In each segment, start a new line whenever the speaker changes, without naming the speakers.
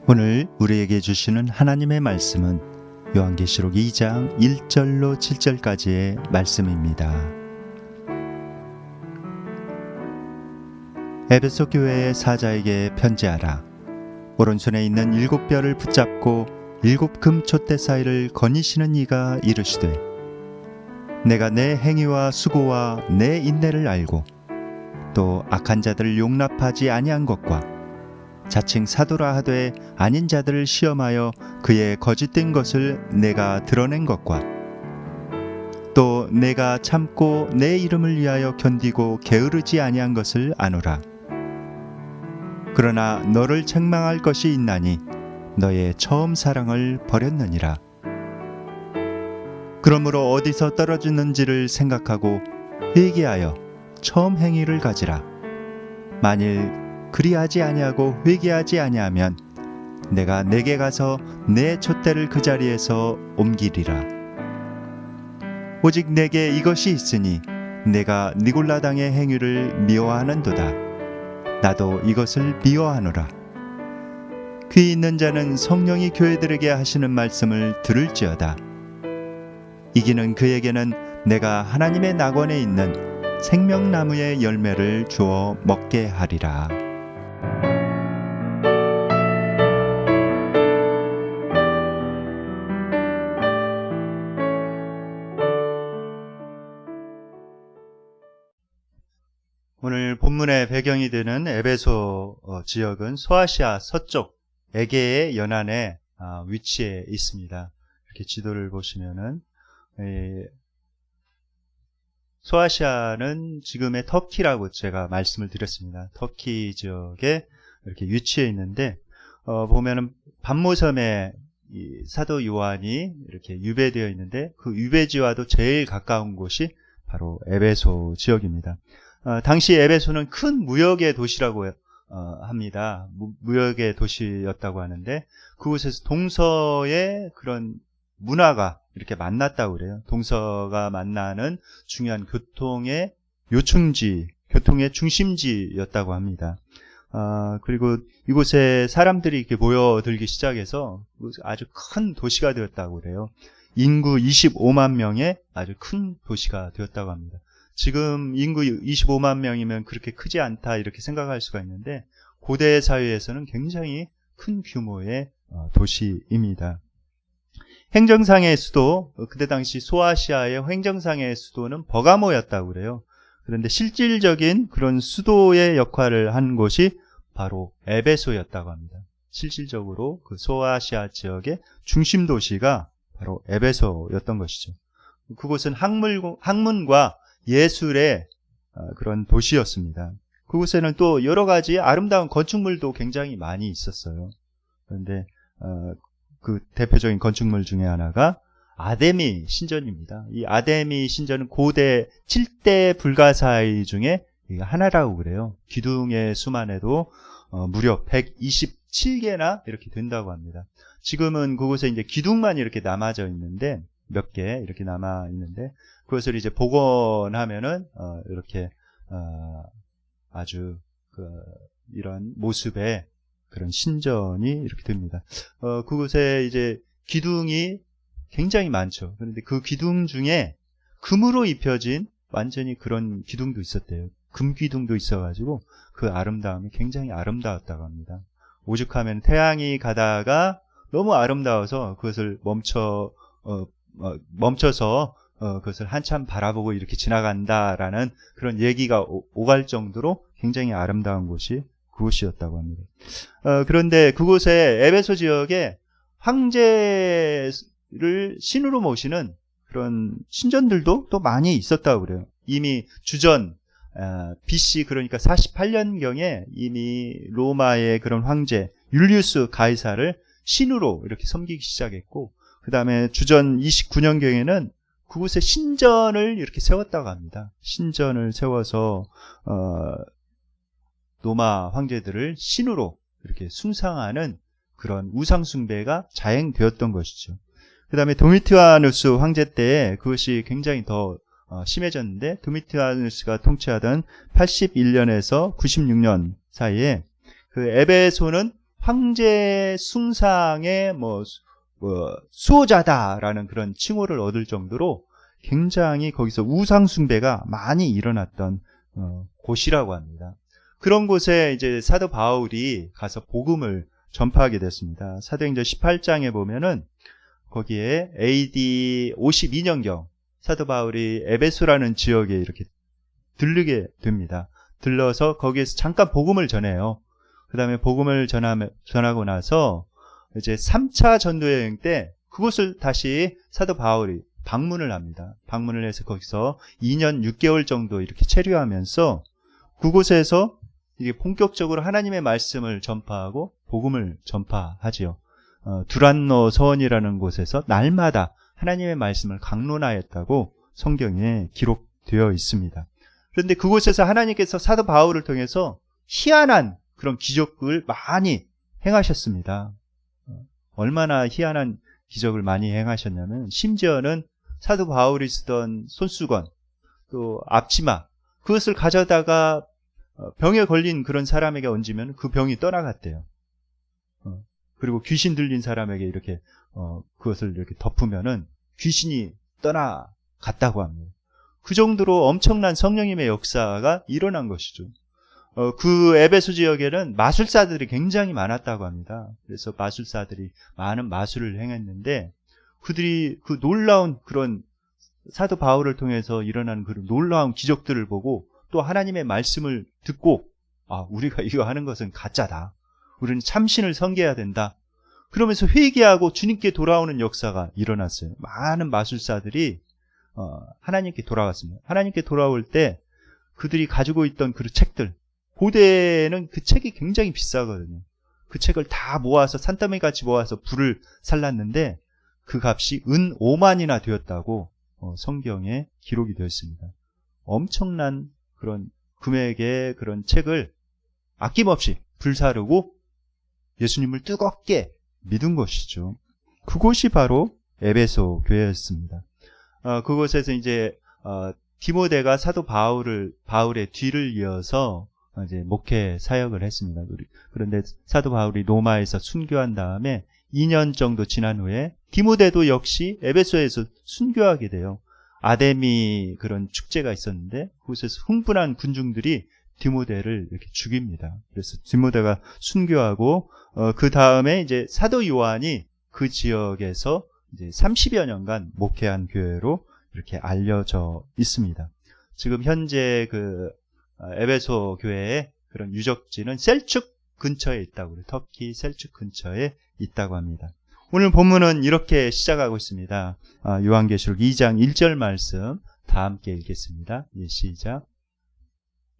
오늘 우리에게 주시는 하나님의 말씀은 요한계시록 2장 1절로 7절까지의 말씀입니다. 에베소 교회의 사자에게 편지하라. 오른손에 있는 7뼈를 붙잡고 7금 촛대 사이를 거니시는 이가 이르시되, 내가 내 행위와 수고와 내 인내를 알고 또 악한 자들을 용납하지 아니한 것과 자칭 사도라 하되 아닌 자들을 시험하여 그의 거짓된 것을 내가 드러낸 것과 또 내가 참고 내 이름을 위하여 견디고 게으르지 아니한 것을 아노라. 그러나 너를 책망할 것이 있나니 너의 처음 사랑을 버렸느니라. 그러므로 어디서 떨어지는지를 생각하고 회개하여 처음 행위를 가지라. 만일 그리하지 아니하고 회개하지 아니하면 내가 내게 가서 내 촛대를 그 자리에서 옮기리라. 오직 내게 이것이 있으니 내가 니골라당의 행위를 미워하는도다. 나도 이것을 미워하노라. 귀 있는 자는 성령이 교회들에게 하시는 말씀을 들을지어다. 이기는 그에게는 내가 하나님의 낙원에 있는 생명나무의 열매를 주어 먹게 하리라. 오늘 본문의 배경이 되는 에베소 지역은 소아시아 서쪽 에게의 연안에 위치해 있습니다. 이렇게 지도를 보시면은 소아시아는 지금의 터키라고 제가 말씀을 드렸습니다. 터키 지역에 이렇게 위치해 있는데 보면은 반모섬에 이 사도 요한이 이렇게 유배되어 있는데 그 유배지와도 제일 가까운 곳이 바로 에베소 지역입니다. 당시 에베소는 큰 무역의 도시라고 합니다. 무역의 도시였다고 하는데 그곳에서 동서의 그런 문화가 이렇게 만났다고 그래요. 동서가 만나는 중요한 교통의 요충지, 교통의 중심지였다고 합니다. 그리고 이곳에 사람들이 이렇게 모여들기 시작해서 아주 큰 도시가 되었다고 그래요. 인구 25만 명의 아주 큰 도시가 되었다고 합니다. 지금 인구 25만 명이면 그렇게 크지 않다 이렇게 생각할 수가 있는데 고대 사회에서는 굉장히 큰 규모의 도시입니다. 행정상의 수도, 그때 당시 소아시아의 행정상의 수도는 버가모였다고 그래요. 그런데 실질적인 그런 수도의 역할을 한 곳이 바로 에베소였다고 합니다. 실질적으로 그 소아시아 지역의 중심 도시가 바로 에베소였던 것이죠. 그곳은 학문과 예술의 그런 도시였습니다. 그곳에는 또 여러 가지 아름다운 건축물도 굉장히 많이 있었어요. 그런데 그 대표적인 건축물 중에 하나가 아데미 신전입니다. 이 아데미 신전은 고대 7대 불가사의 중에 하나라고 그래요. 기둥의 수만 해도 무려 127개나 이렇게 된다고 합니다. 지금은 그곳에 이제 기둥만 이렇게 남아져 있는데 몇 개 이렇게 남아 있는데 그것을 이제 복원하면은 이렇게 아주 이런 모습의 그런 신전이 이렇게 됩니다. 그곳에 이제 기둥이 굉장히 많죠. 그런데 그 기둥 중에 금으로 입혀진 완전히 그런 기둥도 있었대요. 금 기둥도 있어가지고 그 아름다움이 굉장히 아름다웠다고 합니다. 오죽하면 태양이 가다가 너무 아름다워서 그것을 멈춰서 그것을 한참 바라보고 이렇게 지나간다라는 그런 얘기가 오갈 정도로 굉장히 아름다운 곳이 그곳이었다고 합니다. 그런데 그곳에 에베소 지역에 황제를 신으로 모시는 그런 신전들도 또 많이 있었다고 그래요. 이미 주전 BC 그러니까 48년경에 이미 로마의 그런 황제 율리우스 가이사를 신으로 이렇게 섬기기 시작했고 그 다음에 주전 29년경에는 그곳에 신전을 이렇게 세웠다고 합니다. 신전을 세워서 로마 황제들을 신으로 이렇게 숭상하는 그런 우상숭배가 자행되었던 것이죠. 그 다음에 도미티아누스 황제 때에 그것이 굉장히 더 심해졌는데 도미티아누스가 통치하던 81년에서 96년 사이에 그 에베소는 황제 숭상의 수호자다라는 그런 칭호를 얻을 정도로 굉장히 거기서 우상 숭배가 많이 일어났던 곳이라고 합니다. 그런 곳에 이제 사도 바울이 가서 복음을 전파하게 됐습니다. 사도행전 18장에 보면은 거기에 AD 52년경 사도 바울이 에베소라는 지역에 이렇게 들르게 됩니다. 들러서 거기에서 잠깐 복음을 전해요. 그 다음에 복음을 전하고 나서 이제 3차 전도여행 때 그곳을 다시 사도 바울이 방문을 합니다. 방문을 해서 거기서 2년 6개월 정도 이렇게 체류하면서 그곳에서 이게 본격적으로 하나님의 말씀을 전파하고 복음을 전파하지요. 두란노 서원이라는 곳에서 날마다 하나님의 말씀을 강론하였다고 성경에 기록되어 있습니다. 그런데 그곳에서 하나님께서 사도 바울을 통해서 희한한 그런 기적을 많이 행하셨습니다. 얼마나 희한한 기적을 많이 행하셨냐면 심지어는 사도 바울이 쓰던 손수건 또 앞치마 그것을 가져다가 병에 걸린 그런 사람에게 얹으면 그 병이 떠나갔대요. 그리고 귀신 들린 사람에게 이렇게 그것을 이렇게 덮으면은 귀신이 떠나갔다고 합니다. 그 정도로 엄청난 성령님의 역사가 일어난 것이죠. 그 에베소 지역에는 마술사들이 굉장히 많았다고 합니다. 그래서 마술사들이 많은 마술을 행했는데 그들이 그 놀라운 그런 사도 바울을 통해서 일어나는 그런 놀라운 기적들을 보고 또 하나님의 말씀을 듣고 우리가 이거 하는 것은 가짜다. 우리는 참신을 섬겨야 된다. 그러면서 회개하고 주님께 돌아오는 역사가 일어났어요. 많은 마술사들이 하나님께 돌아왔습니다. 하나님께 돌아올 때 그들이 가지고 있던 그 책들 고대에는 그 책이 굉장히 비싸거든요. 그 책을 다 모아서 산더미같이 모아서 불을 살랐는데 그 값이 은 5만이나 되었다고 성경에 기록이 되어 있습니다. 엄청난 그런 금액의 그런 책을 아낌없이 불사르고 예수님을 뜨겁게 믿은 것이죠. 그곳이 바로 에베소 교회였습니다. 그곳에서 이제 디모데가 사도 바울의 뒤를 이어서 이제 목회 사역을 했습니다. 그런데 사도 바울이 로마에서 순교한 다음에 2년 정도 지난 후에 디모데도 역시 에베소에서 순교하게 돼요. 아데미 그런 축제가 있었는데 그곳에서 흥분한 군중들이 디모데를 이렇게 죽입니다. 그래서 디모데가 순교하고 그 다음에 이제 사도 요한이 그 지역에서 이제 30여 년간 목회한 교회로 이렇게 알려져 있습니다. 지금 현재 그 에베소 교회의 그런 유적지는 셀축 근처에 있다고 그래요. 터키 셀축 근처에 있다고 합니다. 오늘 본문은 이렇게 시작하고 있습니다. 요한계시록 2장 1절 말씀 다 함께 읽겠습니다. 시작.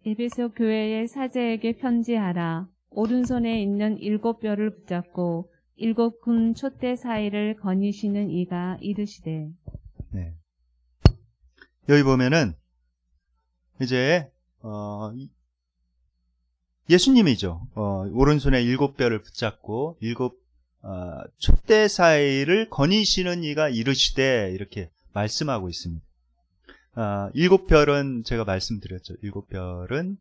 에베소 교회의 사제에게 편지하라. 오른손에 있는 7뼈를 붙잡고 7금 촛대 사이를 거니시는 이가 이르시되.
네. 여기 보면은 이제 예수님이죠. 오른손에 7뼈를 붙잡고 7 촛대 사이를 거니시는 이가 이르시되 이렇게 말씀하고 있습니다. 7별은 제가 말씀드렸죠. 7별은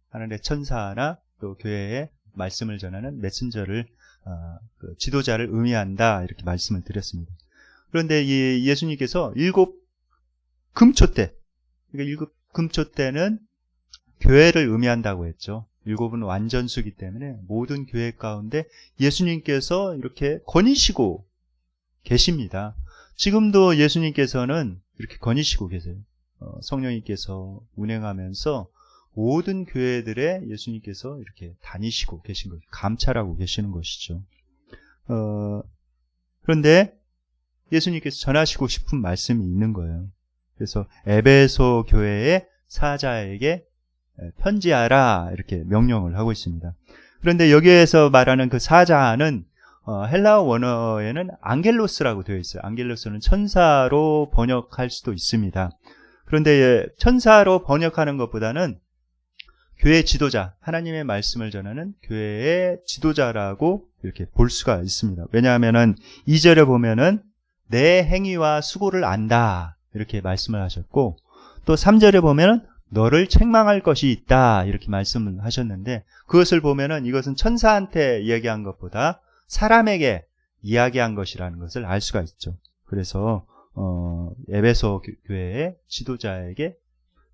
하늘의 천사나 또 교회에 말씀을 전하는 메신저를 그 지도자를 의미한다 이렇게 말씀을 드렸습니다. 그런데 이 예수님께서 7 금촛대, 그러니까 7 금촛대는 교회를 의미한다고 했죠. 7은 완전수기 때문에 모든 교회 가운데 예수님께서 이렇게 거니시고 계십니다. 지금도 예수님께서는 이렇게 거니시고 계세요. 성령님께서 운행하면서 모든 교회들에 예수님께서 이렇게 다니시고 계신 거죠. 감찰하고 계시는 것이죠. 그런데 예수님께서 전하시고 싶은 말씀이 있는 거예요. 그래서 에베소 교회의 사자에게 편지하라 이렇게 명령을 하고 있습니다. 그런데 여기에서 말하는 그 사자는 헬라어 원어에는 앙겔로스라고 되어 있어요. 앙겔로스는 천사로 번역할 수도 있습니다. 그런데 천사로 번역하는 것보다는 교회 지도자, 하나님의 말씀을 전하는 교회의 지도자라고 이렇게 볼 수가 있습니다. 왜냐하면은 2절에 보면은 내 행위와 수고를 안다 이렇게 말씀을 하셨고 또 3절에 보면은 너를 책망할 것이 있다 이렇게 말씀을 하셨는데, 그것을 보면은 이것은 천사한테 이야기한 것보다 사람에게 이야기한 것이라는 것을 알 수가 있죠. 그래서 에베소 교회의 지도자에게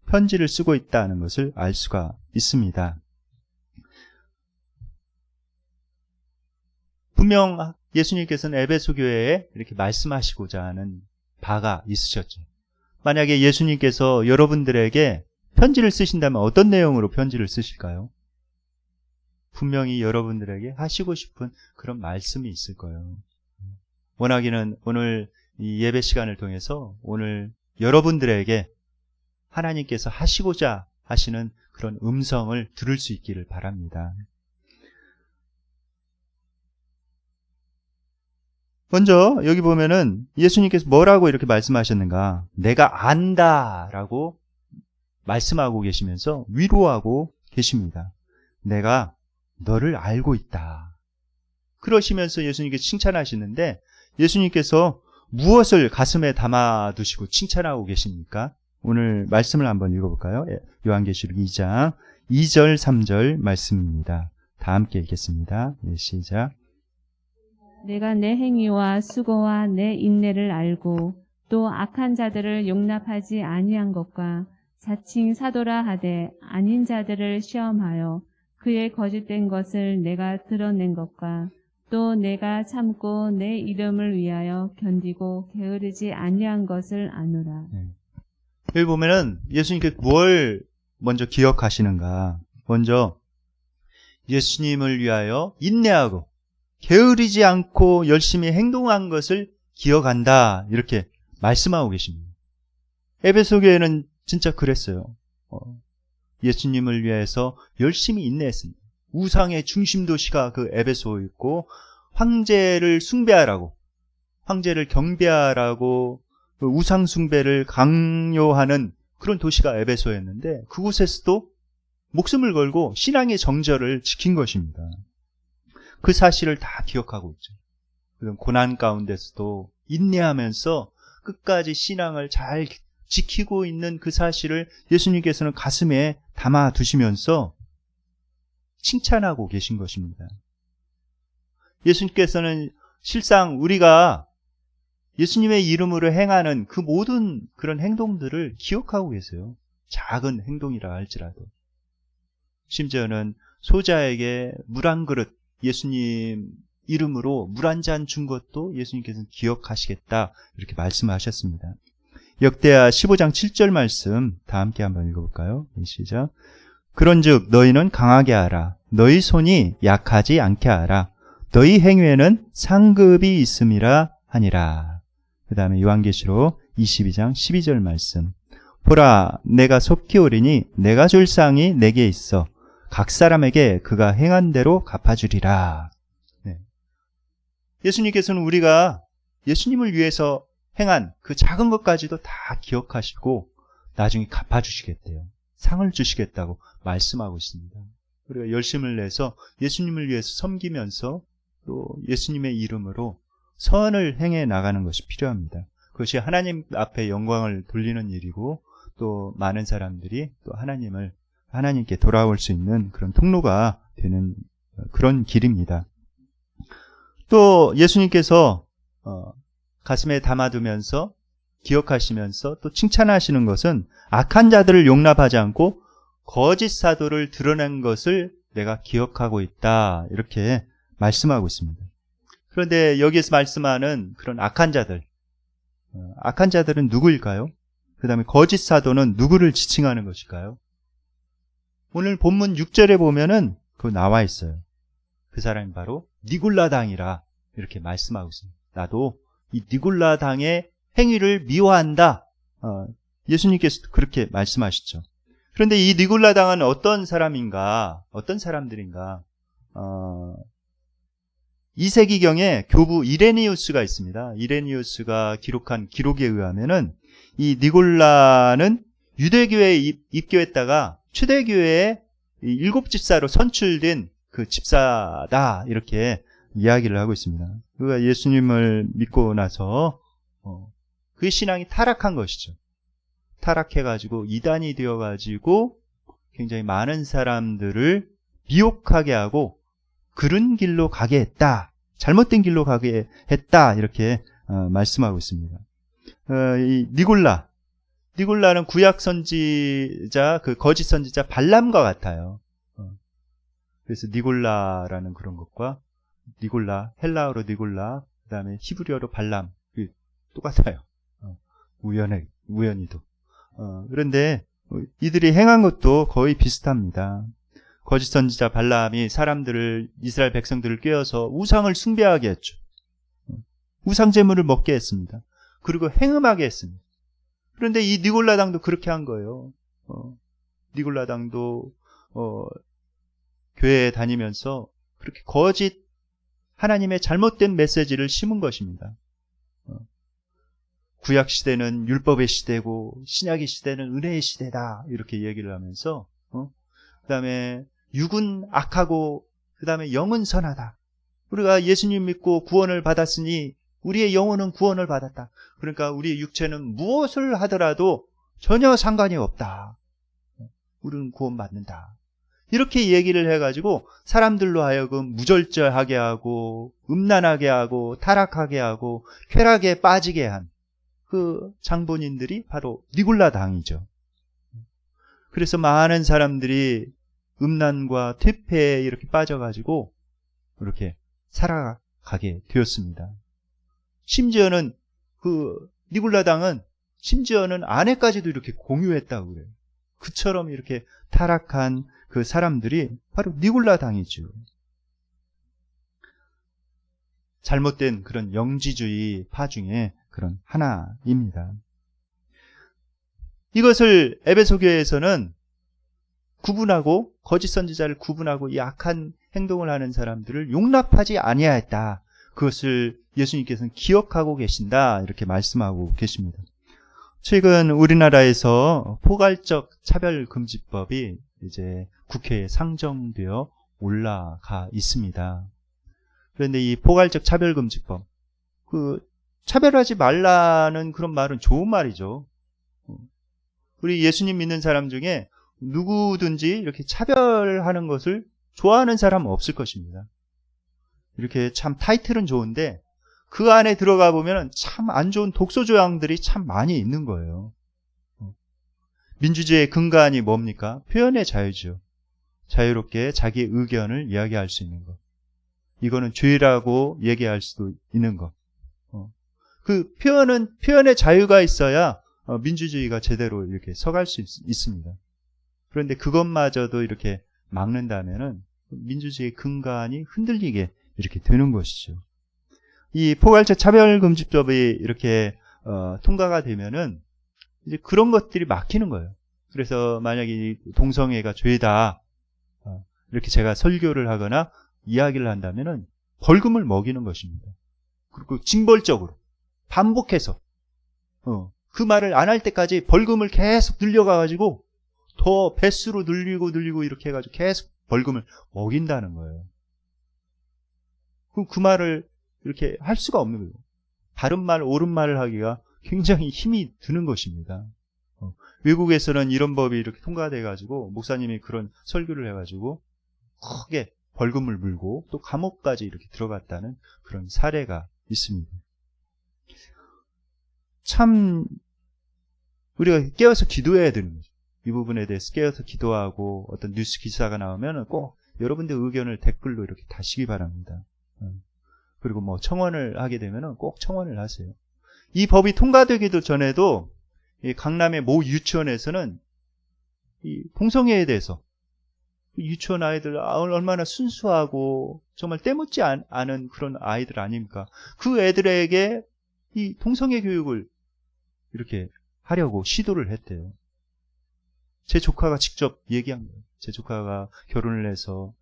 편지를 쓰고 있다는 것을 알 수가 있습니다. 분명 예수님께서는 에베소 교회에 이렇게 말씀하시고자 하는 바가 있으셨죠. 만약에 예수님께서 여러분들에게 편지를 쓰신다면 어떤 내용으로 편지를 쓰실까요? 분명히 여러분들에게 하시고 싶은 그런 말씀이 있을 거예요. 원하기는 오늘 이 예배 시간을 통해서 오늘 여러분들에게 하나님께서 하시고자 하시는 그런 음성을 들을 수 있기를 바랍니다. 먼저 여기 보면은 예수님께서 뭐라고 이렇게 말씀하셨는가? 내가 안다라고 말씀하고 계시면서 위로하고 계십니다. 내가 너를 알고 있다. 그러시면서 예수님께서 칭찬하시는데, 예수님께서 무엇을 가슴에 담아두시고 칭찬하고 계십니까? 오늘 말씀을 한번 읽어볼까요? 요한계시록 2장 2절 3절 말씀입니다. 다 함께 읽겠습니다. 네, 시작.
내가 내 행위와 수고와 내 인내를 알고 또 악한 자들을 용납하지 아니한 것과 자칭 사도라 하되 아닌 자들을 시험하여 그의 거짓된 것을 내가 드러낸 것과 또 내가 참고 내 이름을 위하여 견디고 게으르지 아니한 것을 아노라.
여기 보면은 예수님께 뭘 먼저 기억하시는가? 먼저 예수님을 위하여 인내하고 게으르지 않고 열심히 행동한 것을 기억한다 이렇게 말씀하고 계십니다. 에베소 교회는 진짜 그랬어요. 예수님을 위해서 열심히 인내했습니다. 우상의 중심 도시가 그 에베소였고, 황제를 숭배하라고, 황제를 경배하라고 그 우상 숭배를 강요하는 그런 도시가 에베소였는데, 그곳에서도 목숨을 걸고 신앙의 정절을 지킨 것입니다. 그 사실을 다 기억하고 있죠. 그런 고난 가운데서도 인내하면서 끝까지 신앙을 잘 지키고 있는 그 사실을 예수님께서는 가슴에 담아 두시면서 칭찬하고 계신 것입니다. 예수님께서는 실상 우리가 예수님의 이름으로 행하는 그 모든 그런 행동들을 기억하고 계세요. 작은 행동이라 할지라도. 심지어는 소자에게 물 한 그릇, 예수님 이름으로 물 한 잔 준 것도 예수님께서는 기억하시겠다 이렇게 말씀하셨습니다. 역대하 15장 7절 말씀 다 함께 한번 읽어볼까요? 시작. 그런즉 너희는 강하게 하라. 너희 손이 약하지 않게 하라. 너희 행위에는 상급이 있음이라 하니라. 그 다음에 요한계시록 22장 12절 말씀. 보라, 내가 속히 오리니 내가 줄 상이 내게 있어. 각 사람에게 그가 행한 대로 갚아주리라. 네. 예수님께서는 우리가 예수님을 위해서 행한 그 작은 것까지도 다 기억하시고 나중에 갚아주시겠대요. 상을 주시겠다고 말씀하고 있습니다. 우리가 열심을 내서 예수님을 위해서 섬기면서 또 예수님의 이름으로 선을 행해 나가는 것이 필요합니다. 그것이 하나님 앞에 영광을 돌리는 일이고, 또 많은 사람들이 또 하나님께 돌아올 수 있는 그런 통로가 되는 그런 길입니다. 또 예수님께서 가슴에 담아두면서 기억하시면서 또 칭찬하시는 것은 악한 자들을 용납하지 않고 거짓 사도를 드러낸 것을 내가 기억하고 있다 이렇게 말씀하고 있습니다. 그런데 여기에서 말씀하는 그런 악한 자들은 누구일까요? 그 다음에 거짓 사도는 누구를 지칭하는 것일까요? 오늘 본문 6절에 보면은 그거 나와 있어요. 그 사람이 바로 니골라당이라 이렇게 말씀하고 있습니다. 나도 이 니골라당의 행위를 미워한다. 예수님께서도 그렇게 말씀하시죠. 그런데 이 니골라당은 어떤 사람인가? 어떤 사람들인가? 2세기경에 교부 이레니우스가 있습니다. 이레니우스가 기록한 기록에 의하면은 이 니골라는 유대교회에 입교했다가 초대교회의 7집사로 선출된 그 집사다 이렇게 이야기를 하고 있습니다. 그가 예수님을 믿고 나서 그의 신앙이 타락한 것이죠. 타락해가지고 이단이 되어가지고 굉장히 많은 사람들을 미혹하게 하고 그런 길로 가게 했다. 잘못된 길로 가게 했다. 이렇게 말씀하고 있습니다. 이 니골라는 구약 선지자, 그 거짓 선지자 발람과 같아요. 그래서 니골라라는 그런 것과 니골라, 헬라어로 니골라, 그 다음에 히브리어로 발람, 똑같아요. 우연히도. 그런데 이들이 행한 것도 거의 비슷합니다. 거짓 선지자 발람이 이스라엘 백성들을 꿰어서 우상을 숭배하게 했죠. 우상 제물을 먹게 했습니다. 그리고 행음하게 했습니다. 그런데 이 니골라당도 그렇게 한 거예요. 니골라당도 교회에 다니면서 그렇게 거짓 하나님의 잘못된 메시지를 심은 것입니다. 구약 시대는 율법의 시대고 신약의 시대는 은혜의 시대다 이렇게 얘기를 하면서 그 다음에 육은 악하고 그 다음에 영은 선하다. 우리가 예수님 믿고 구원을 받았으니 우리의 영혼은 구원을 받았다. 그러니까 우리의 육체는 무엇을 하더라도 전혀 상관이 없다. 우리는 구원받는다. 이렇게 얘기를 해가지고 사람들로 하여금 무절제하게 하고 음란하게 하고 타락하게 하고 쾌락에 빠지게 한 그 장본인들이 바로 니골라 당이죠. 그래서 많은 사람들이 음란과 퇴폐에 이렇게 빠져가지고 이렇게 살아가게 되었습니다. 심지어는 그 니골라 당은 심지어는 아내까지도 이렇게 공유했다고 그래요. 그처럼 이렇게 타락한 그 사람들이 바로 니골라 당이죠. 잘못된 그런 영지주의 파 중에 그런 하나입니다. 이것을 에베소 교회에서는 구분하고 거짓 선지자를 구분하고 이 악한 행동을 하는 사람들을 용납하지 아니하였다. 그것을 예수님께서는 기억하고 계신다. 이렇게 말씀하고 계십니다. 최근 우리나라에서 포괄적 차별금지법이 이제 국회에 상정되어 올라가 있습니다. 그런데 이 포괄적 차별금지법, 차별하지 말라는 그런 말은 좋은 말이죠. 우리 예수님 믿는 사람 중에 누구든지 이렇게 차별하는 것을 좋아하는 사람은 없을 것입니다. 이렇게 참 타이틀은 좋은데 그 안에 들어가 보면 참 안 좋은 독소 조항들이 참 많이 있는 거예요. 민주주의의 근간이 뭡니까? 표현의 자유죠. 자유롭게 자기 의견을 이야기할 수 있는 것. 이거는 죄라고 얘기할 수도 있는 것. 그 표현의 자유가 있어야 민주주의가 제대로 이렇게 서갈 수 있습니다. 그런데 그것마저도 이렇게 막는다면은 민주주의의 근간이 흔들리게 이렇게 되는 것이죠. 이 포괄적 차별금지법이 이렇게 통과가 되면은 이제 그런 것들이 막히는 거예요. 그래서 만약에 동성애가 죄다 이렇게 제가 설교를 하거나 이야기를 한다면은 벌금을 먹이는 것입니다. 그리고 징벌적으로 반복해서 그 말을 안 할 때까지 벌금을 계속 늘려가가지고 더 배수로 늘리고 이렇게 해가지고 계속 벌금을 먹인다는 거예요. 그럼 그 말을 이렇게 할 수가 없는 거예요. 바른 말, 옳은 말을 하기가 굉장히 힘이 드는 것입니다. 외국에서는 이런 법이 이렇게 통과돼가지고 목사님이 그런 설교를 해가지고 크게 벌금을 물고 또 감옥까지 이렇게 들어갔다는 그런 사례가 있습니다. 참 우리가 깨어서 기도해야 되는 거죠. 이 부분에 대해서 깨어서 기도하고 어떤 뉴스 기사가 나오면 꼭 여러분들 의견을 댓글로 이렇게 다시기 바랍니다. 그리고 뭐 청원을 하게 되면 꼭 청원을 하세요. 이 법이 통과되기도 전에도 이 강남의 모 유치원에서는 이 동성애에 대해서 유치원 아이들 얼마나 순수하고 정말 때묻지 않은 그런 아이들 아닙니까? 그 애들에게 이 동성애 교육을 이렇게 하려고 시도를 했대요. 제 조카가 직접 얘기한 거예요. 제 조카가 결혼을 해서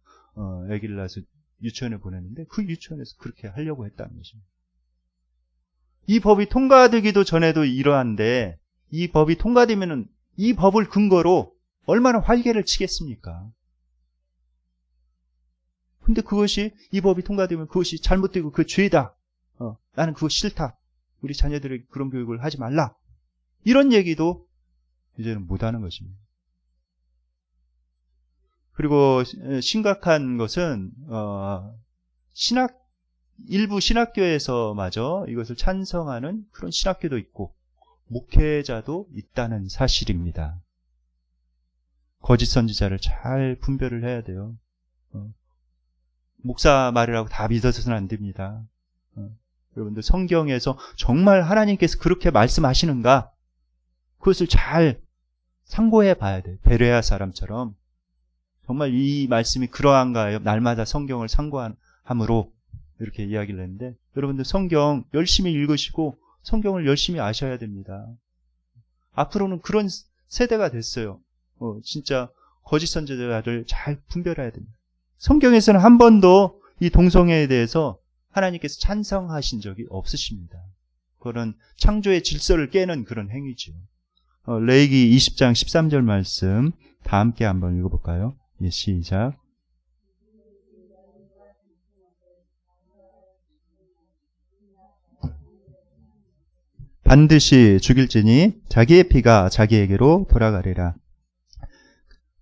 아기를 낳아서 유치원에 보냈는데 그 유치원에서 그렇게 하려고 했다는 것입니다. 이 법이 통과되기도 전에도 이러한데 이 법이 통과되면은 이 법을 근거로 얼마나 활개를 치겠습니까? 근데 그것이 이 법이 통과되면 그것이 잘못되고 그 죄다. 나는 그거 싫다. 우리 자녀들에게 그런 교육을 하지 말라. 이런 얘기도 이제는 못하는 것입니다. 그리고 심각한 것은 일부 신학교에서마저 이것을 찬성하는 그런 신학교도 있고 목회자도 있다는 사실입니다. 거짓 선지자를 잘 분별을 해야 돼요. 목사 말이라고 다 믿어서는 안 됩니다. 여러분들 성경에서 정말 하나님께서 그렇게 말씀하시는가? 그것을 잘 상고해 봐야 돼요. 베레아 사람처럼 정말 이 말씀이 그러한가요? 날마다 성경을 상고함으로 이렇게 이야기를 했는데, 여러분들 성경 열심히 읽으시고 성경을 열심히 아셔야 됩니다. 앞으로는 그런 세대가 됐어요. 진짜 거짓 선지자를 잘 분별해야 됩니다. 성경에서는 한 번도 이 동성애에 대해서 하나님께서 찬성하신 적이 없으십니다. 그런 창조의 질서를 깨는 그런 행위죠. 레위기 20장 13절 말씀 다 함께 한번 읽어볼까요? 예, 시작. 반드시 죽일지니 자기의 피가 자기에게로 돌아가리라.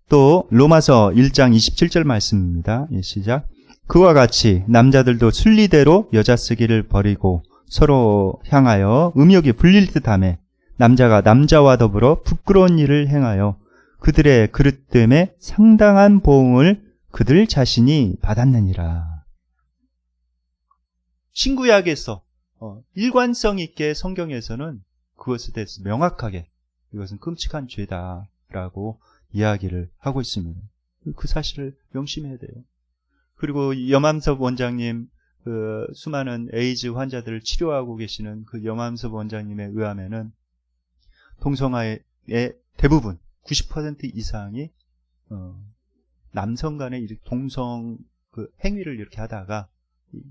또 로마서 1장 27절 말씀입니다. 예, 시작. 그와 같이 남자들도 순리대로 여자 쓰기를 버리고 서로 향하여 음욕이 불릴 듯하며 남자가 남자와 더불어 부끄러운 일을 행하여 그들의 그릇됨에 상당한 보응을 그들 자신이 받았느니라. 신구약에서 일관성 있게 성경에서는 그것에 대해서 명확하게 이것은 끔찍한 죄다라고 이야기를 하고 있습니다. 그 사실을 명심해야 돼요. 그리고 염암섭 원장님, 수많은 에이즈 환자들을 치료하고 계시는 그 염암섭 원장님에 의하면은 동성애의 대부분 90% 이상이 남성 간의 동성 행위를 이렇게 하다가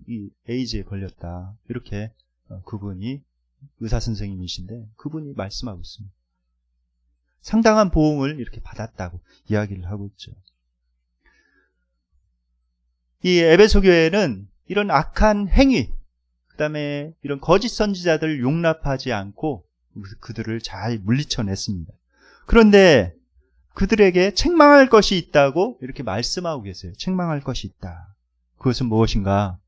이 에이즈에 걸렸다. 이렇게 그분이 의사 선생님이신데 그분이 말씀하고 있습니다. 상당한 보응을 이렇게 받았다고 이야기를 하고 있죠. 이 에베소 교회는 이런 악한 행위, 그 다음에 이런 거짓 선지자들을 용납하지 않고 그들을 잘 물리쳐냈습니다. 그런데 그들에게 책망할 것이 있다고 이렇게 말씀하고 계세요. 책망할 것이 있다. 그것은 무엇인가?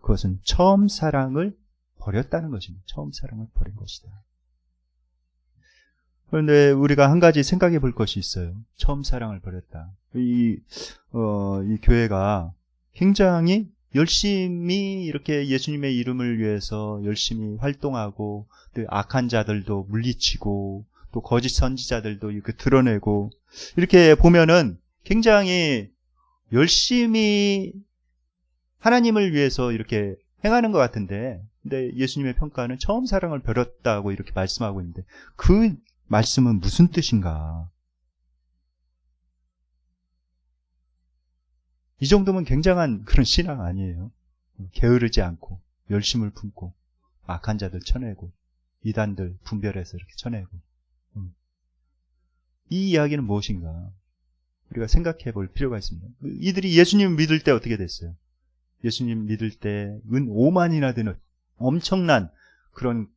그것은 처음 사랑을 버렸다는 것입니다. 처음 사랑을 버린 것이다. 그런데 우리가 한 가지 생각해 볼 것이 있어요. 처음 사랑을 버렸다. 이 교회가 굉장히 열심히 이렇게 예수님의 이름을 위해서 열심히 활동하고 또 악한 자들도 물리치고 또 거짓 선지자들도 이렇게 드러내고 이렇게 보면은 굉장히 열심히 하나님을 위해서 이렇게 행하는 것 같은데, 근데 예수님의 평가는 처음 사랑을 버렸다고 이렇게 말씀하고 있는데 그 말씀은 무슨 뜻인가? 이 정도면 굉장한 그런 신앙 아니에요? 게으르지 않고 열심을 품고 악한 자들 쳐내고 이단들 분별해서 이렇게 쳐내고. 이 이야기는 무엇인가? 우리가 생각해 볼 필요가 있습니다. 이들이 예수님 믿을 때 어떻게 됐어요? 예수님 믿을 때 은 5만이나 되는 엄청난 그런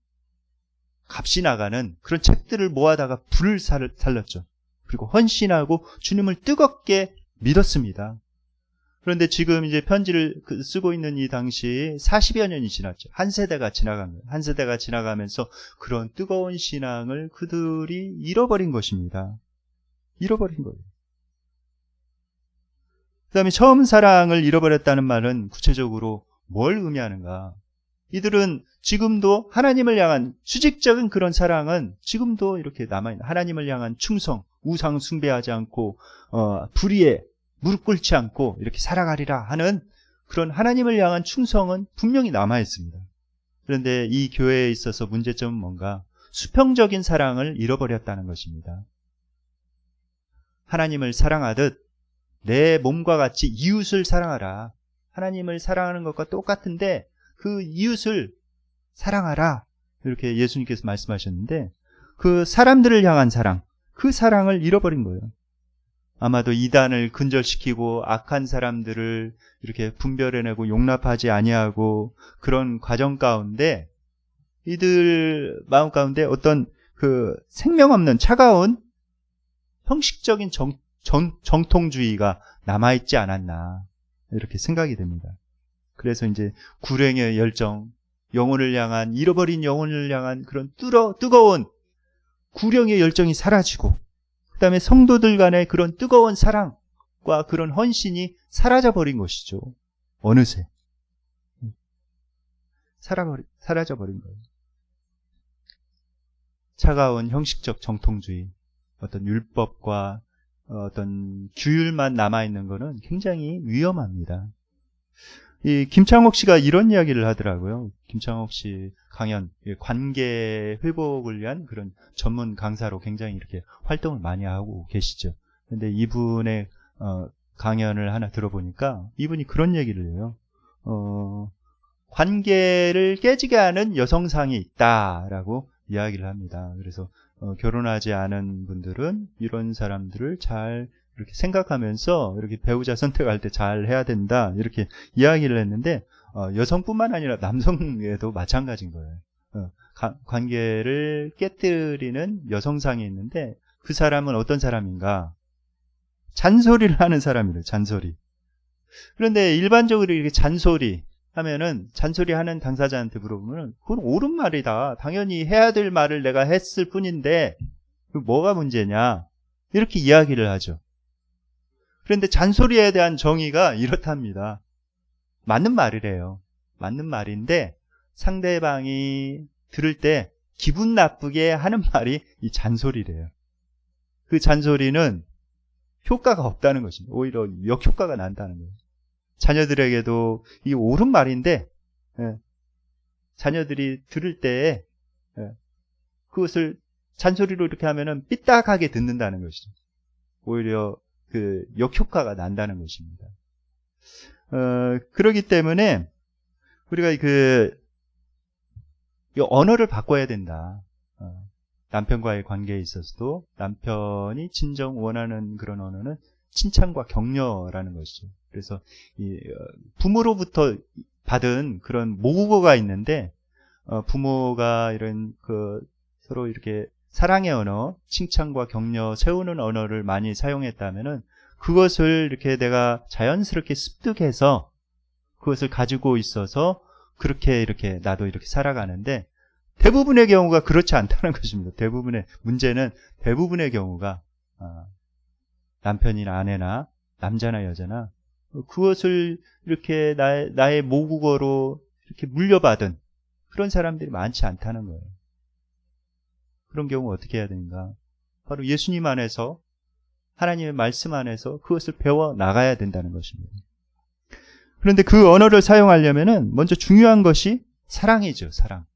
값이 나가는 그런 책들을 모아다가 불을 살렸죠. 그리고 헌신하고 주님을 뜨겁게 믿었습니다. 그런데 지금 이제 편지를 쓰고 있는 이 당시 40여 년이 지났죠. 한 세대가 지나간 거예요. 한 세대가 지나가면서 그런 뜨거운 신앙을 그들이 잃어버린 것입니다. 잃어버린 거예요. 그 다음에 처음 사랑을 잃어버렸다는 말은 구체적으로 뭘 의미하는가? 이들은 지금도 하나님을 향한 수직적인 그런 사랑은 지금도 이렇게 남아있는, 하나님을 향한 충성, 우상 숭배하지 않고 불의에 무릎 꿇지 않고 이렇게 살아가리라 하는 그런 하나님을 향한 충성은 분명히 남아있습니다. 그런데 이 교회에 있어서 문제점은 뭔가? 수평적인 사랑을 잃어버렸다는 것입니다. 하나님을 사랑하듯 내 몸과 같이 이웃을 사랑하라. 하나님을 사랑하는 것과 똑같은데 그 이웃을 사랑하라. 이렇게 예수님께서 말씀하셨는데 그 사람들을 향한 사랑, 그 사랑을 잃어버린 거예요. 아마도 이단을 근절시키고 악한 사람들을 이렇게 분별해내고 용납하지 아니하고 그런 과정 가운데 이들 마음 가운데 어떤 그 생명 없는 차가운 형식적인 정통주의가 남아있지 않았나 이렇게 생각이 됩니다. 그래서 이제 구령의 열정, 영혼을 향한 잃어버린 영혼을 향한 그런 뜨거운 구령의 열정이 사라지고 그 다음에 성도들 간의 그런 뜨거운 사랑과 그런 헌신이 사라져버린 것이죠. 어느새 사라져버린 거예요. 차가운 형식적 정통주의, 어떤 율법과 어떤 규율만 남아있는 것은 굉장히 위험합니다. 이 김창옥 씨가 이런 이야기를 하더라고요. 김창옥 씨 강연, 관계 회복을 위한 그런 전문 강사로 굉장히 이렇게 활동을 많이 하고 계시죠. 근데 이분의 강연을 하나 들어보니까 이분이 그런 얘기를 해요. 관계를 깨지게 하는 여성상이 있다라고 이야기를 합니다. 그래서 결혼하지 않은 분들은 이런 사람들을 잘 이렇게 생각하면서 이렇게 배우자 선택할 때 잘 해야 된다 이렇게 이야기를 했는데 여성뿐만 아니라 남성에도 마찬가지인 거예요. 관계를 깨뜨리는 여성상이 있는데 그 사람은 어떤 사람인가? 잔소리를 하는 사람이래요. 잔소리. 그런데 일반적으로 이렇게 잔소리 하면은 잔소리 하는 당사자한테 물어보면 그건 옳은 말이다. 당연히 해야 될 말을 내가 했을 뿐인데 뭐가 문제냐? 이렇게 이야기를 하죠. 그런데 잔소리에 대한 정의가 이렇답니다. 맞는 말이래요. 맞는 말인데 상대방이 들을 때 기분 나쁘게 하는 말이 이 잔소리래요. 그 잔소리는 효과가 없다는 것입니다. 오히려 역효과가 난다는 거예요. 자녀들에게도 이 옳은 말인데 자녀들이 들을 때 그것을 잔소리로 이렇게 하면은 삐딱하게 듣는다는 것이죠. 오히려 그 역효과가 난다는 것입니다. 그렇기 때문에 우리가 이 언어를 바꿔야 된다. 남편과의 관계에 있어서도 남편이 진정 원하는 그런 언어는 칭찬과 격려라는 것이죠. 그래서 이 부모로부터 받은 그런 모국어가 있는데 부모가 이런 서로 이렇게 사랑의 언어, 칭찬과 격려, 세우는 언어를 많이 사용했다면은 그것을 이렇게 내가 자연스럽게 습득해서 그것을 가지고 있어서 그렇게 이렇게 나도 이렇게 살아가는데 대부분의 경우가 그렇지 않다는 것입니다. 대부분의 경우가 남편이나 아내나 남자나 여자나 그것을 이렇게 나의 모국어로 이렇게 물려받은 그런 사람들이 많지 않다는 거예요. 그런 경우 어떻게 해야 되는가? 바로 예수님 안에서 하나님의 말씀 안에서 그것을 배워 나가야 된다는 것입니다. 그런데 그 언어를 사용하려면은 먼저 중요한 것이 사랑이죠. 사랑.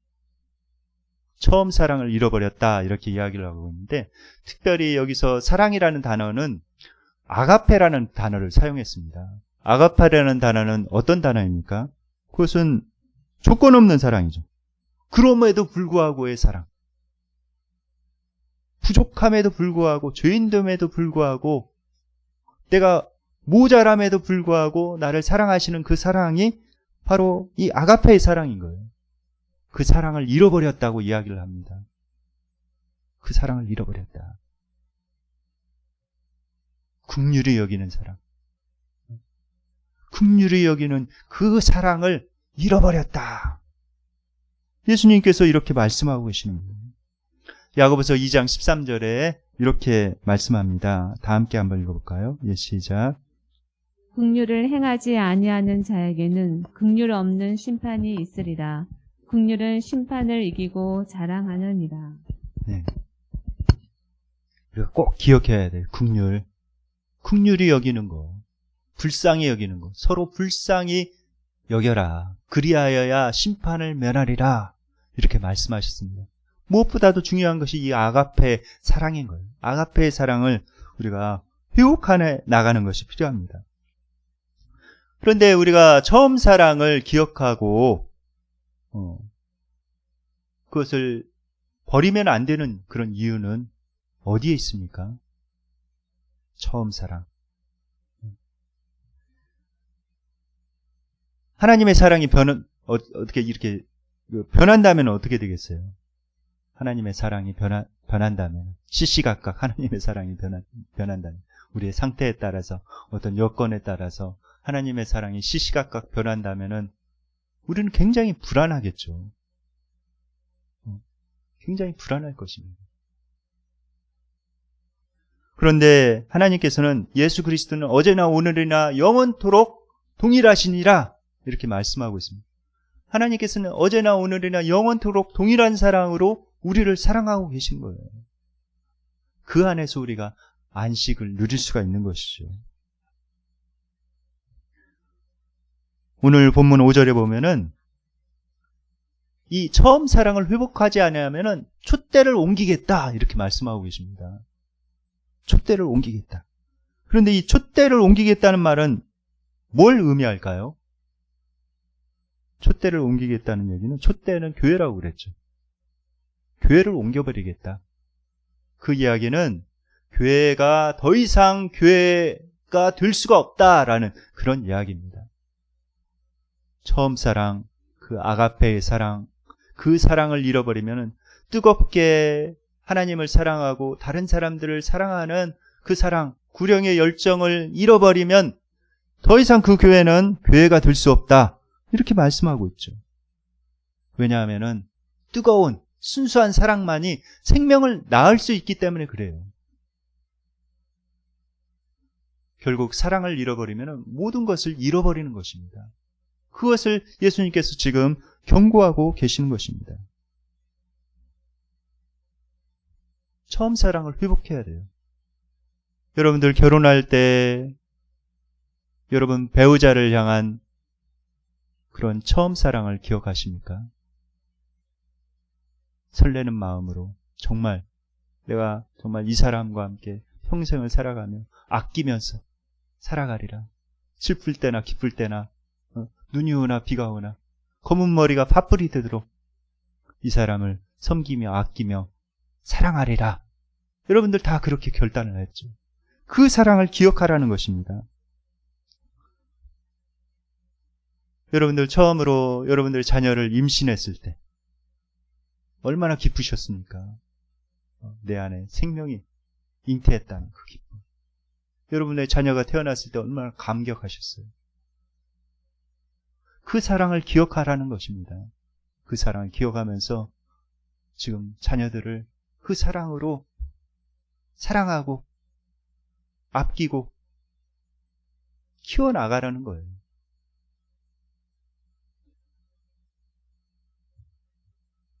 처음 사랑을 잃어버렸다 이렇게 이야기를 하고 있는데 특별히 여기서 사랑이라는 단어는 아가페라는 단어를 사용했습니다. 아가페라는 단어는 어떤 단어입니까? 그것은 조건 없는 사랑이죠. 그럼에도 불구하고의 사랑. 부족함에도 불구하고 죄인됨에도 불구하고 내가 모자람에도 불구하고 나를 사랑하시는 그 사랑이 바로 이 아가페의 사랑인 거예요. 그 사랑을 잃어버렸다고 이야기를 합니다. 그 사랑을 잃어버렸다. 긍휼히 여기는 사랑. 긍휼히 여기는 그 사랑을 잃어버렸다. 예수님께서 이렇게 말씀하고 계시는 거예요. 야고보서 2장 13절에 이렇게 말씀합니다. 다 함께 한번 읽어볼까요? 예, 시작.
긍휼을 행하지 아니하는 자에게는 긍휼 없는 심판이 있으리라. 긍휼은 심판을 이기고 자랑하느니라. 네.
우리가 꼭 기억해야 돼요. 긍휼. 긍휼히 여기는 거. 불쌍히 여기는 거. 서로 불쌍히 여겨라. 그리하여야 심판을 면하리라. 이렇게 말씀하셨습니다. 무엇보다도 중요한 것이 이 아가페 사랑인 거예요. 아가페의 사랑을 우리가 회복해 나가는 것이 필요합니다. 그런데 우리가 처음 사랑을 기억하고 그것을 버리면 안 되는 그런 이유는 어디에 있습니까? 처음 사랑. 하나님의 사랑이 어떻게 이렇게 변한다면 어떻게 되겠어요? 하나님의 사랑이 변한다면, 시시각각 하나님의 사랑이 변한다면, 우리의 상태에 따라서, 어떤 여건에 따라서 하나님의 사랑이 시시각각 변한다면은 우리는 굉장히 불안하겠죠. 굉장히 불안할 것입니다. 그런데 하나님께서는 예수 그리스도는 어제나 오늘이나 영원토록 동일하시니라 이렇게 말씀하고 있습니다. 하나님께서는 어제나 오늘이나 영원토록 동일한 사랑으로 우리를 사랑하고 계신 거예요. 그 안에서 우리가 안식을 누릴 수가 있는 것이죠. 오늘 본문 5절에 보면은 이 처음 사랑을 회복하지 않으면은 촛대를 옮기겠다 이렇게 말씀하고 계십니다. 촛대를 옮기겠다. 그런데 이 촛대를 옮기겠다는 말은 뭘 의미할까요? 촛대를 옮기겠다는 얘기는 촛대는 교회라고 그랬죠. 교회를 옮겨버리겠다. 그 이야기는 교회가 더 이상 교회가 될 수가 없다라는 그런 이야기입니다. 처음 사랑, 그 아가페의 사랑, 그 사랑을 잃어버리면 뜨겁게 하나님을 사랑하고 다른 사람들을 사랑하는 그 사랑, 구령의 열정을 잃어버리면 더 이상 그 교회는 교회가 될 수 없다. 이렇게 말씀하고 있죠. 왜냐하면 뜨거운 순수한 사랑만이 생명을 낳을 수 있기 때문에 그래요. 결국 사랑을 잃어버리면 모든 것을 잃어버리는 것입니다. 그것을 예수님께서 지금 경고하고 계시는 것입니다. 처음 사랑을 회복해야 돼요. 여러분들 결혼할 때 여러분 배우자를 향한 그런 처음 사랑을 기억하십니까? 설레는 마음으로 정말 내가 정말 이 사람과 함께 평생을 살아가며 아끼면서 살아가리라. 슬플 때나 기쁠 때나 눈이 오나 비가 오나 검은 머리가 팥불이 되도록 이 사람을 섬기며 아끼며 사랑하리라. 여러분들 다 그렇게 결단을 했죠. 그 사랑을 기억하라는 것입니다. 여러분들 처음으로 여러분들 자녀를 임신했을 때 얼마나 기쁘셨습니까? 내 안에 생명이 잉태했다는 그 기쁨. 여러분의 자녀가 태어났을 때 얼마나 감격하셨어요. 그 사랑을 기억하라는 것입니다. 그 사랑을 기억하면서 지금 자녀들을 그 사랑으로 사랑하고 아끼고 키워나가라는 거예요.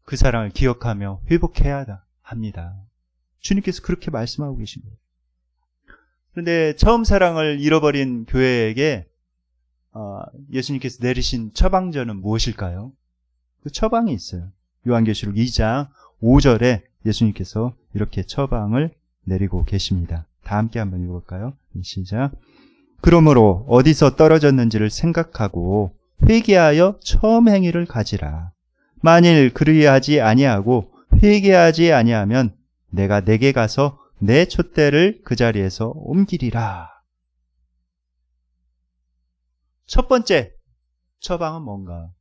그 사랑을 기억하며 회복해야 합니다. 주님께서 그렇게 말씀하고 계십니다. 그런데 처음 사랑을 잃어버린 교회에게 예수님께서 내리신 처방전은 무엇일까요? 그 처방이 있어요. 요한계시록 2장 5절에 예수님께서 이렇게 처방을 내리고 계십니다. 다 함께 한번 읽어볼까요? 시작. 그러므로 어디서 떨어졌는지를 생각하고 회개하여 처음 행위를 가지라. 만일 그리하지 아니하고 회개하지 아니하면 내가 내게 가서 내 촛대를 그 자리에서 옮기리라. 첫 번째 처방은 뭔가?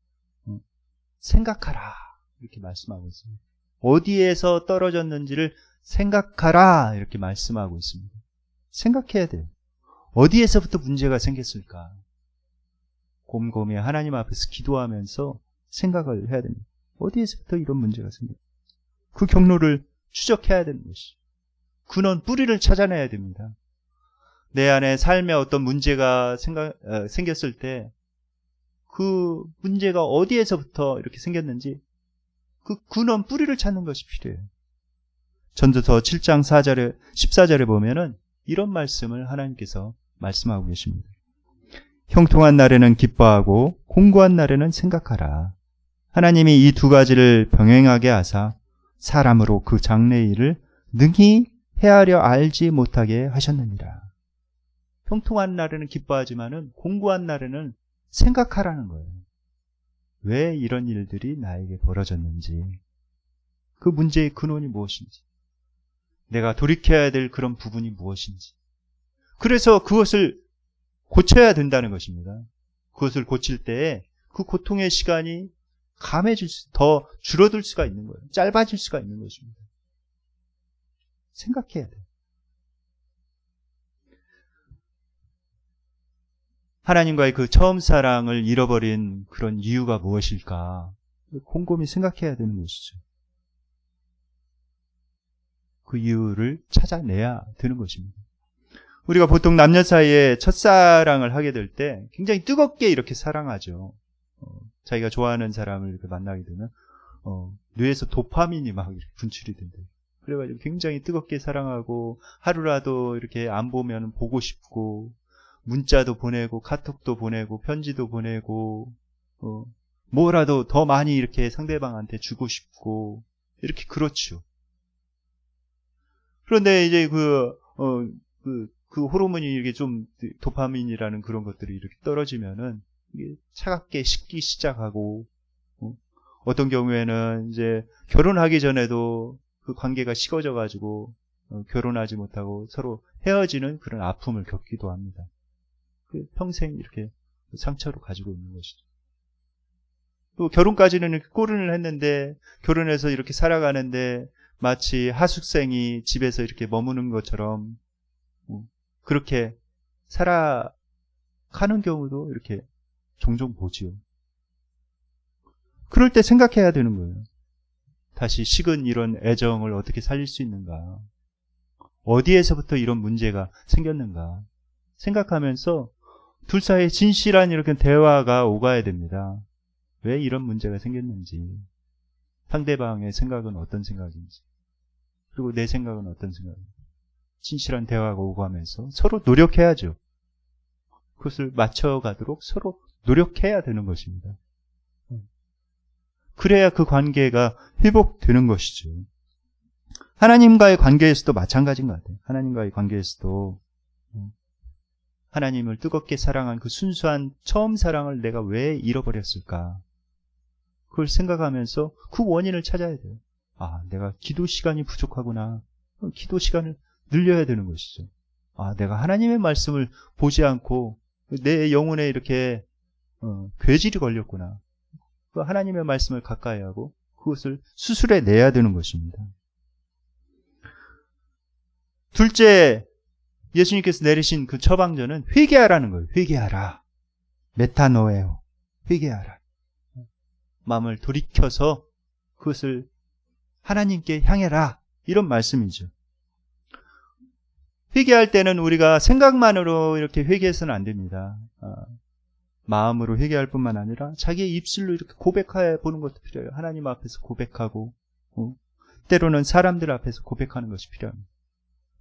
생각하라. 이렇게 말씀하고 있습니다. 어디에서 떨어졌는지를 생각하라. 이렇게 말씀하고 있습니다. 생각해야 돼요. 어디에서부터 문제가 생겼을까? 곰곰이 하나님 앞에서 기도하면서 생각을 해야 됩니다. 어디에서부터 이런 문제가 생겼을까? 그 경로를 추적해야 되는 것이. 근원, 뿌리를 찾아내야 됩니다. 내 안에 삶에 어떤 문제가 생겼을 때 그 문제가 어디에서부터 이렇게 생겼는지 그 근원, 뿌리를 찾는 것이 필요해요. 전도서 7장 14절에 보면은 이런 말씀을 하나님께서 말씀하고 계십니다. 형통한 날에는 기뻐하고 공고한 날에는 생각하라. 하나님이 이 두 가지를 병행하게 하사 사람으로 그 장래의 일을 능히 헤아려 알지 못하게 하셨느니라. 형통한 날에는 기뻐하지만은 공고한 날에는 생각하라는 거예요. 왜 이런 일들이 나에게 벌어졌는지, 그 문제의 근원이 무엇인지, 내가 돌이켜야 될 그런 부분이 무엇인지, 그래서 그것을 고쳐야 된다는 것입니다. 그것을 고칠 때에 그 고통의 시간이 더 줄어들 수가 있는 거예요. 짧아질 수가 있는 것입니다. 생각해야 돼요. 하나님과의 그 처음 사랑을 잃어버린 그런 이유가 무엇일까? 곰곰이 생각해야 되는 것이죠. 그 이유를 찾아내야 되는 것입니다. 우리가 보통 남녀 사이에 첫사랑을 하게 될 때 굉장히 뜨겁게 이렇게 사랑하죠. 자기가 좋아하는 사람을 이렇게 만나게 되면 뇌에서 도파민이 막 이렇게 분출이 된대요. 그래가지고 굉장히 뜨겁게 사랑하고 하루라도 이렇게 안 보면 보고 싶고 문자도 보내고 카톡도 보내고 편지도 보내고 뭐라도 더 많이 이렇게 상대방한테 주고 싶고 이렇게 그렇죠. 그런데 이제 그 호르몬이 이렇게 좀 도파민이라는 그런 것들이 이렇게 떨어지면은 이게 차갑게 식기 시작하고 어떤 경우에는 이제 결혼하기 전에도 그 관계가 식어져 가지고 결혼하지 못하고 서로 헤어지는 그런 아픔을 겪기도 합니다. 그 평생 이렇게 상처로 가지고 있는 것이죠. 또 결혼까지는 이렇게 꼬른을 했는데 결혼해서 이렇게 살아가는데 마치 하숙생이 집에서 이렇게 머무는 것처럼 그렇게 살아가는 경우도 이렇게 종종 보지요. 그럴 때 생각해야 되는 거예요. 다시 식은 이런 애정을 어떻게 살릴 수 있는가? 어디에서부터 이런 문제가 생겼는가? 생각하면서 둘 사이에 진실한 이렇게 대화가 오가야 됩니다. 왜 이런 문제가 생겼는지, 상대방의 생각은 어떤 생각인지, 그리고 내 생각은 어떤 생각인지, 진실한 대화가 오가면서 서로 노력해야죠. 그것을 맞춰가도록 서로 노력해야 되는 것입니다. 그래야 그 관계가 회복되는 것이죠. 하나님과의 관계에서도 마찬가지인 것 같아요. 하나님과의 관계에서도 하나님을 뜨겁게 사랑한 그 순수한 처음 사랑을 내가 왜 잃어버렸을까? 그걸 생각하면서 그 원인을 찾아야 돼요. 아, 내가 기도 시간이 부족하구나. 기도 시간을 늘려야 되는 것이죠. 아, 내가 하나님의 말씀을 보지 않고 내 영혼에 이렇게 괴질이 걸렸구나. 그 하나님의 말씀을 가까이 하고 그것을 수술해 내야 되는 것입니다. 둘째, 예수님께서 내리신 그 처방전은 회개하라는 거예요. 회개하라. 메타노에오. 회개하라. 마음을 돌이켜서 그것을 하나님께 향해라. 이런 말씀이죠. 회개할 때는 우리가 생각만으로 이렇게 회개해서는 안 됩니다. 마음으로 회개할 뿐만 아니라 자기의 입술로 이렇게 고백해 보는 것도 필요해요. 하나님 앞에서 고백하고 때로는 사람들 앞에서 고백하는 것이 필요합니다.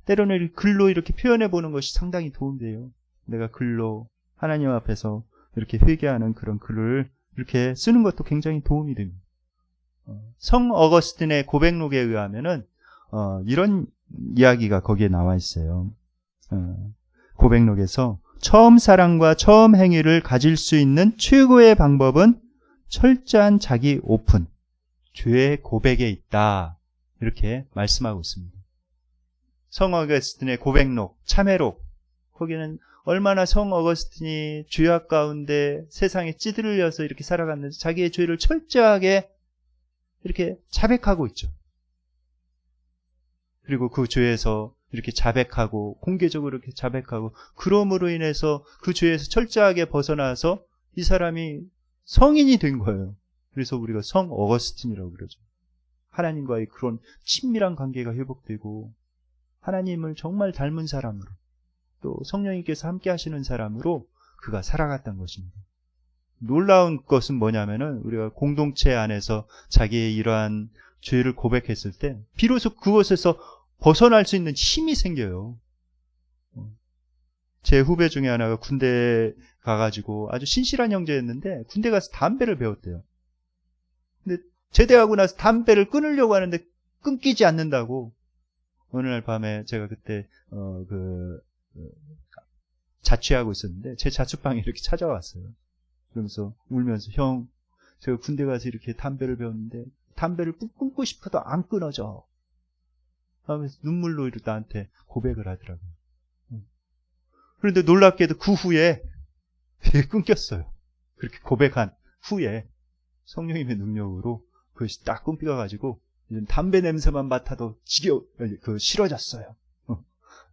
때로는 글로 이렇게 표현해 보는 것이 상당히 도움돼요. 내가 글로 하나님 앞에서 이렇게 회개하는 그런 글을 이렇게 쓰는 것도 굉장히 도움이 됩니다. 성 어거스틴의 고백록에 의하면은 이런 이야기가 거기에 나와 있어요. 고백록에서 처음 사랑과 처음 행위를 가질 수 있는 최고의 방법은 철저한 자기 오픈, 죄의 고백에 있다. 이렇게 말씀하고 있습니다. 성 어거스틴의 고백록, 참회록, 거기는 얼마나 성 어거스틴이 죄악 가운데 세상에 찌들려서 이렇게 살아갔는지 자기의 죄를 철저하게 이렇게 자백하고 있죠. 그리고 그 죄에서 이렇게 자백하고 공개적으로 이렇게 자백하고 그럼으로 인해서 그 죄에서 철저하게 벗어나서 이 사람이 성인이 된 거예요. 그래서 우리가 성 어거스틴이라고 그러죠. 하나님과의 그런 친밀한 관계가 회복되고 하나님을 정말 닮은 사람으로 또 성령님께서 함께 하시는 사람으로 그가 살아갔던 것입니다. 놀라운 것은 뭐냐면은 우리가 공동체 안에서 자기의 이러한 죄를 고백했을 때 비로소 그것에서 벗어날 수 있는 힘이 생겨요. 제 후배 중에 하나가 군대 가가지고 아주 신실한 형제였는데 군대 가서 담배를 배웠대요. 근데 제대하고 나서 담배를 끊으려고 하는데 끊기지 않는다고. 어느 날 밤에 제가 그때 자취하고 있었는데 제 자취방에 이렇게 찾아왔어요. 그러면서 울면서 형, 제가 군대 가서 이렇게 담배를 배웠는데 담배를 끊고 싶어도 안 끊어져. 하면서 눈물로 이렇게 나한테 고백을 하더라고요. 그런데 놀랍게도 그 후에 끊겼어요. 그렇게 고백한 후에 성령님의 능력으로 그것이 딱 끊겨가지고 담배 냄새만 맡아도 싫어졌어요.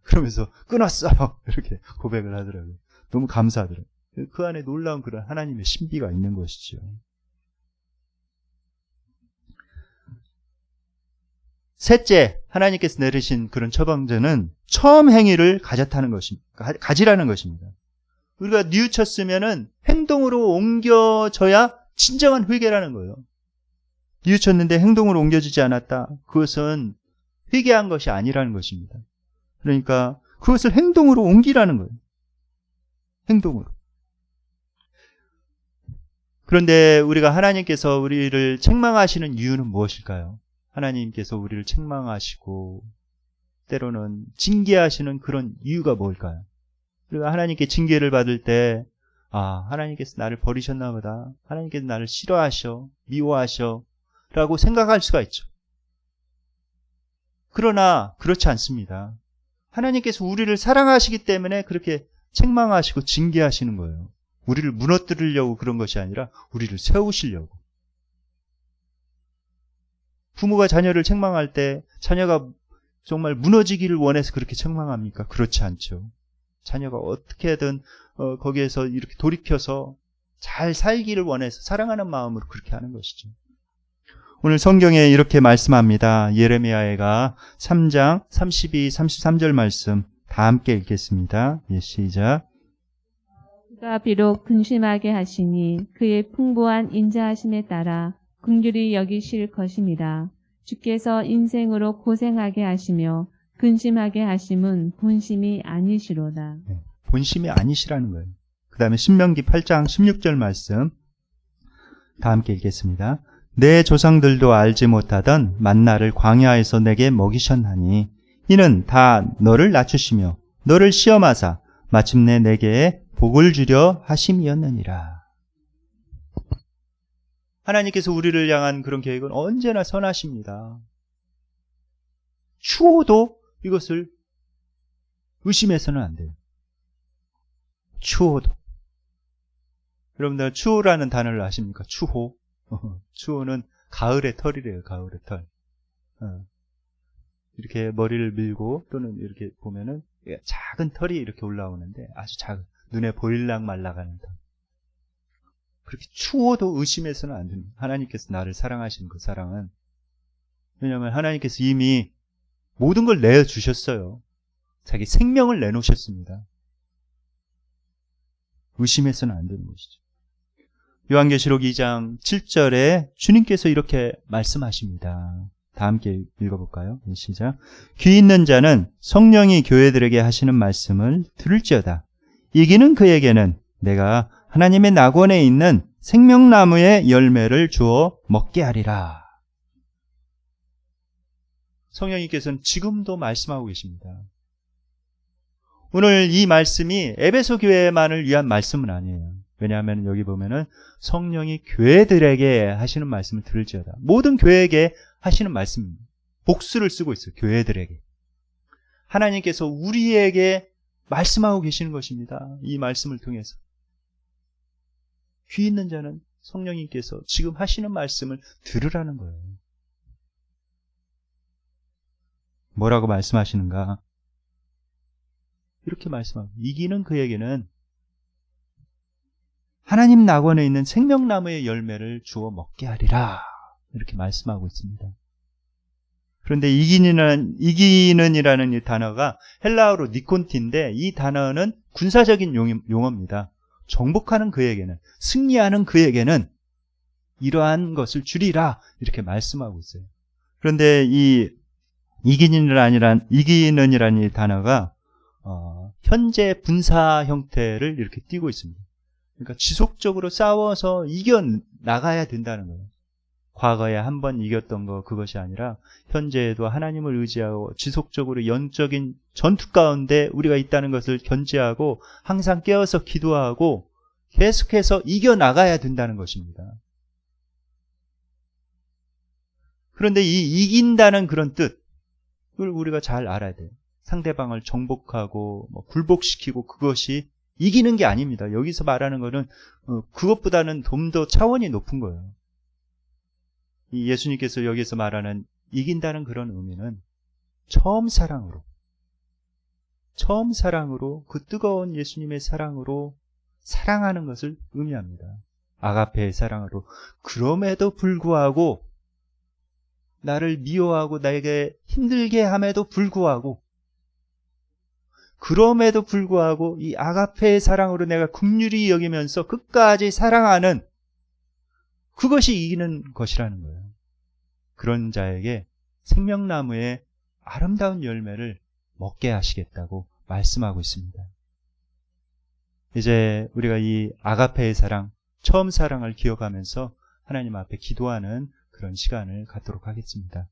그러면서 끊었어요. 이렇게 고백을 하더라고요. 너무 감사하더라고요. 그 안에 놀라운 그런 하나님의 신비가 있는 것이죠. 셋째, 하나님께서 내리신 그런 처방전은 처음 행위를 가졌다는 것입니다. 가지라는 것입니다. 우리가 뉘우쳤으면은 행동으로 옮겨져야 진정한 회개라는 거예요. 뉘우쳤는데 행동으로 옮겨지지 않았다. 그것은 회개한 것이 아니라는 것입니다. 그러니까 그것을 행동으로 옮기라는 거예요. 행동으로. 그런데 우리가 하나님께서 우리를 책망하시는 이유는 무엇일까요? 하나님께서 우리를 책망하시고 때로는 징계하시는 그런 이유가 뭘까요? 우리가 하나님께 징계를 받을 때 하나님께서 나를 버리셨나 보다. 하나님께서 나를 싫어하셔, 미워하셔 라고 생각할 수가 있죠. 그러나 그렇지 않습니다. 하나님께서 우리를 사랑하시기 때문에 그렇게 책망하시고 징계하시는 거예요. 우리를 무너뜨리려고 그런 것이 아니라 우리를 세우시려고. 부모가 자녀를 책망할 때 자녀가 정말 무너지기를 원해서 그렇게 책망합니까? 그렇지 않죠. 자녀가 어떻게든 거기에서 이렇게 돌이켜서 잘 살기를 원해서 사랑하는 마음으로 그렇게 하는 것이죠. 오늘 성경에 이렇게 말씀합니다. 예레미야가 3장 32, 33절 말씀 다 함께 읽겠습니다. 시작.
그가 비록 근심하게 하시니 그의 풍부한 인자하심에 따라 긍휼히 여기실 것입니다. 주께서 인생으로 고생하게 하시며 근심하게 하심은 본심이 아니시로다.
본심이 아니시라는 거예요. 그 다음에 신명기 8장 16절 말씀 다 함께 읽겠습니다. 내 조상들도 알지 못하던 만나를 광야에서 내게 먹이셨나니 이는 다 너를 낮추시며 너를 시험하사 마침내 내게 복을 주려 하심이었느니라. 하나님께서 우리를 향한 그런 계획은 언제나 선하십니다. 추호도 이것을 의심해서는 안 돼요. 추호도. 여러분들 추호라는 단어를 아십니까? 추호. 추호는 가을의 털이래요. 가을의 털. 이렇게 머리를 밀고 또는 이렇게 보면은 작은 털이 이렇게 올라오는데 아주 작은 눈에 보일락 말락하는 털. 그렇게 추호도 의심해서는 안 됩니다. 하나님께서 나를 사랑하시는 그 사랑은. 왜냐하면 하나님께서 이미 모든 걸 내어주셨어요. 자기 생명을 내놓으셨습니다. 의심해서는 안 되는 것이죠. 요한계시록 2장 7절에 주님께서 이렇게 말씀하십니다. 다 함께 읽어볼까요? 시작. 귀 있는 자는 성령이 교회들에게 하시는 말씀을 들을지어다. 이기는 그에게는 내가 하나님의 낙원에 있는 생명나무의 열매를 주어 먹게 하리라. 성령님께서는 지금도 말씀하고 계십니다. 오늘 이 말씀이 에베소 교회만을 위한 말씀은 아니에요. 왜냐하면 여기 보면은 성령이 교회들에게 하시는 말씀을 들을지어다. 모든 교회에게 하시는 말씀입니다. 복수를 쓰고 있어요. 교회들에게. 하나님께서 우리에게 말씀하고 계시는 것입니다. 이 말씀을 통해서. 귀 있는 자는 성령님께서 지금 하시는 말씀을 들으라는 거예요. 뭐라고 말씀하시는가? 이렇게 말씀하고 이기는 그에게는 하나님 낙원에 있는 생명나무의 열매를 주어 먹게 하리라. 이렇게 말씀하고 있습니다. 그런데 이기는이라는 이 단어가 헬라어로 니콘티인데 이 단어는 군사적인 용어입니다. 정복하는 그에게는, 승리하는 그에게는 이러한 것을 주리라. 이렇게 말씀하고 있어요. 그런데 이 이기는이라는 이 단어가 현재 분사 형태를 이렇게 띠고 있습니다. 그러니까 지속적으로 싸워서 이겨나가야 된다는 거예요. 과거에 한 번 이겼던 거 그것이 아니라 현재에도 하나님을 의지하고 지속적으로 영적인 전투 가운데 우리가 있다는 것을 견지하고 항상 깨어서 기도하고 계속해서 이겨나가야 된다는 것입니다. 그런데 이 이긴다는 그런 뜻을 우리가 잘 알아야 돼요. 상대방을 정복하고 굴복시키고 그것이 이기는 게 아닙니다. 여기서 말하는 거는 그것보다는 좀 더 차원이 높은 거예요. 이 예수님께서 여기서 말하는 이긴다는 그런 의미는 처음 사랑으로 그 뜨거운 예수님의 사랑으로 사랑하는 것을 의미합니다. 아가페의 사랑으로. 그럼에도 불구하고 나를 미워하고 나에게 힘들게 함에도 불구하고 이 아가페의 사랑으로 내가 긍휼히 여기면서 끝까지 사랑하는 그것이 이기는 것이라는 거예요. 그런 자에게 생명나무의 아름다운 열매를 먹게 하시겠다고 말씀하고 있습니다. 이제 우리가 이 아가페의 사랑, 처음 사랑을 기억하면서 하나님 앞에 기도하는 그런 시간을 갖도록 하겠습니다.